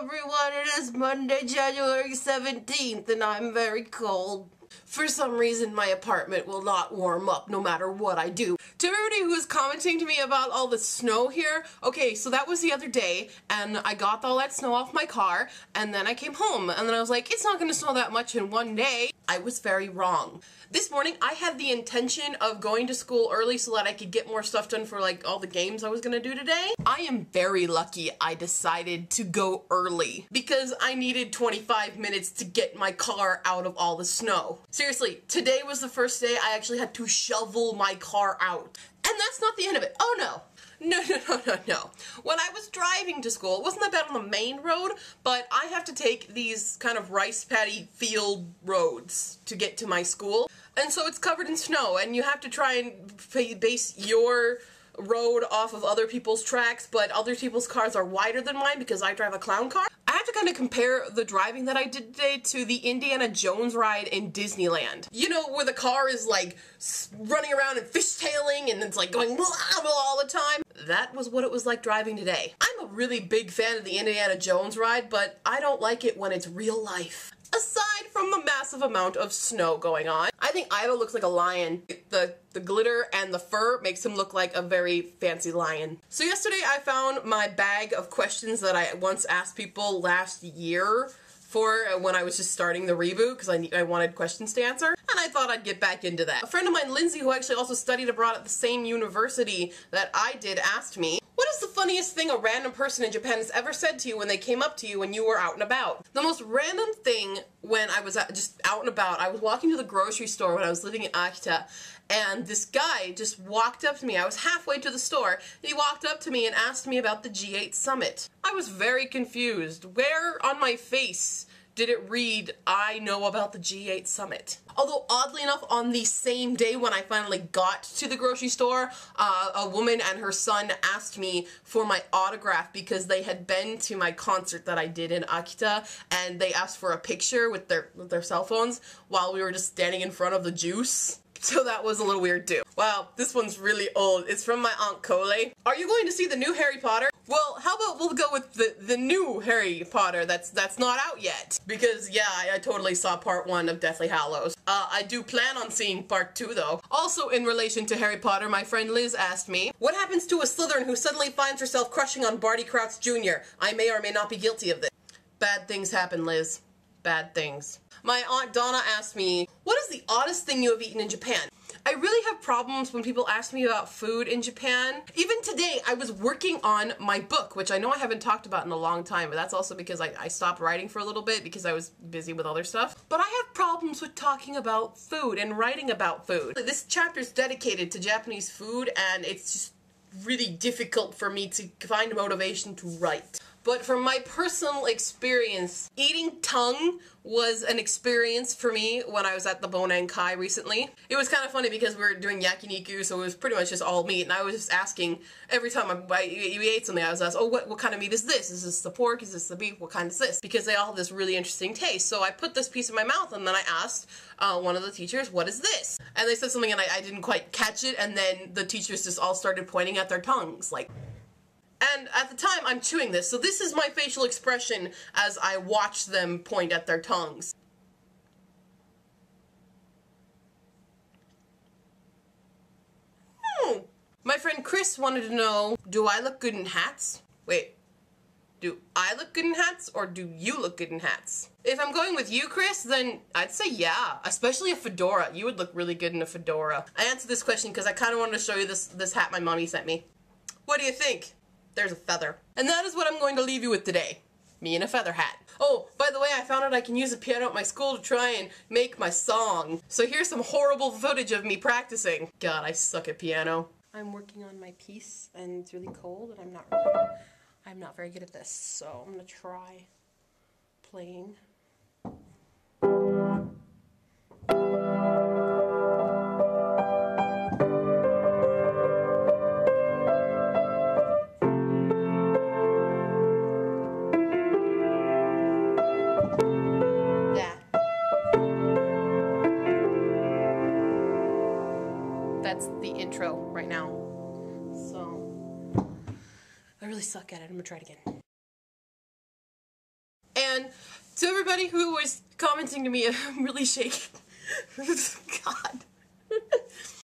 everyone, it is Monday, January 17th, and I'm very cold. For some reason, my apartment will not warm up no matter what I do. To everybody who is commenting to me about all the snow here, okay, so that was the other day, and I got all that snow off my car, and then I came home, and then I was like, it's not going to snow that much in one day. I was very wrong. This morning, I had the intention of going to school early so that I could get more stuff done for, like, all the games I was going to do today. I am very lucky I decided to go early because I needed 25 minutes to get my car out of all the snow. Seriously, today was the first day I actually had to shovel my car out. And that's not the end of it. Oh no. No. When I was driving to school, it wasn't that bad on the main road, but I have to take these kind of rice paddy field roads to get to my school. And so it's covered in snow, and you have to try and base your road off of other people's tracks, but other people's cars are wider than mine because I drive a clown car. I have to kind of compare the driving that I did today to the Indiana Jones ride in Disneyland. You know, where the car is like running around and fishtailing and it's like going blah, blah all the time. That was what it was like driving today. I'm a really big fan of the Indiana Jones ride, but I don't like it when it's real life. Aside from the massive amount of snow going on, I think Ivo looks like a lion. The glitter and the fur makes him look like a very fancy lion. So yesterday I found my bag of questions that I once asked people last year for when I was just starting the reboot because I wanted questions to answer, and I thought I'd get back into that. A friend of mine, Lindsay, who actually also studied abroad at the same university that I did, asked me, what is the funniest thing a random person in Japan has ever said to you when they came up to you when you were out and about? The most random thing when I was just out and about, I was walking to the grocery store when I was living in Akita, and this guy just walked up to me. I was halfway to the store, and he walked up to me and asked me about the G8 summit. I was very confused. Where on my face did it read, I know about the G8 summit? Although, oddly enough, on the same day when I finally got to the grocery store, a woman and her son asked me for my autograph because they had been to my concert that I did in Akita, and they asked for a picture with their cell phones while we were just standing in front of the juice. So that was a little weird too. Wow, this one's really old. It's from my Aunt Cole. Are you going to see the new Harry Potter? Well, how about we'll go with the new Harry Potter that's not out yet? Because, yeah, I totally saw part 1 of Deathly Hallows. I do plan on seeing part 2, though. Also, in relation to Harry Potter, my friend Liz asked me, what happens to a Slytherin who suddenly finds herself crushing on Barty Crouch Jr.? I may or may not be guilty of this. Bad things happen, Liz. Bad things. My Aunt Donna asked me, what is the oddest thing you have eaten in Japan? I really have problems when people ask me about food in Japan. Even today, I was working on my book, which I know I haven't talked about in a long time, but that's also because I stopped writing for a little bit because I was busy with other stuff. But I have problems with talking about food and writing about food. This chapter is dedicated to Japanese food, and it's just really difficult for me to find motivation to write. But from my personal experience, eating tongue was an experience for me when I was at the Bonen Kai recently. It was kind of funny because we were doing yakiniku, so it was pretty much just all meat, and I was just asking, every time we ate something, I was asked, oh, what kind of meat is this? Is this the pork? Is this the beef? What kind is this? Because they all have this really interesting taste. So I put this piece in my mouth, and then I asked one of the teachers, what is this? And they said something, and I didn't quite catch it, and then the teachers just all started pointing at their tongues, like... And at the time, I'm chewing this, so this is my facial expression as I watch them point at their tongues. My friend Chris wanted to know, do I look good in hats? Wait, do I look good in hats, or do you look good in hats? If I'm going with you, Chris, then I'd say yeah, especially a fedora. You would look really good in a fedora. I answered this question because I kind of wanted to show you this hat my mommy sent me. What do you think? There's a feather. And that is what I'm going to leave you with today. Me in a feather hat. Oh, by the way, I found out I can use a piano at my school to try and make my song. So here's some horrible footage of me practicing. God, I suck at piano. I'm working on my piece, and it's really cold, and I'm not very good at this, so I'm gonna try playing. That's the intro right now. So, I really suck at it. I'm gonna try it again. So everybody who was commenting to me, I'm really shaking. God.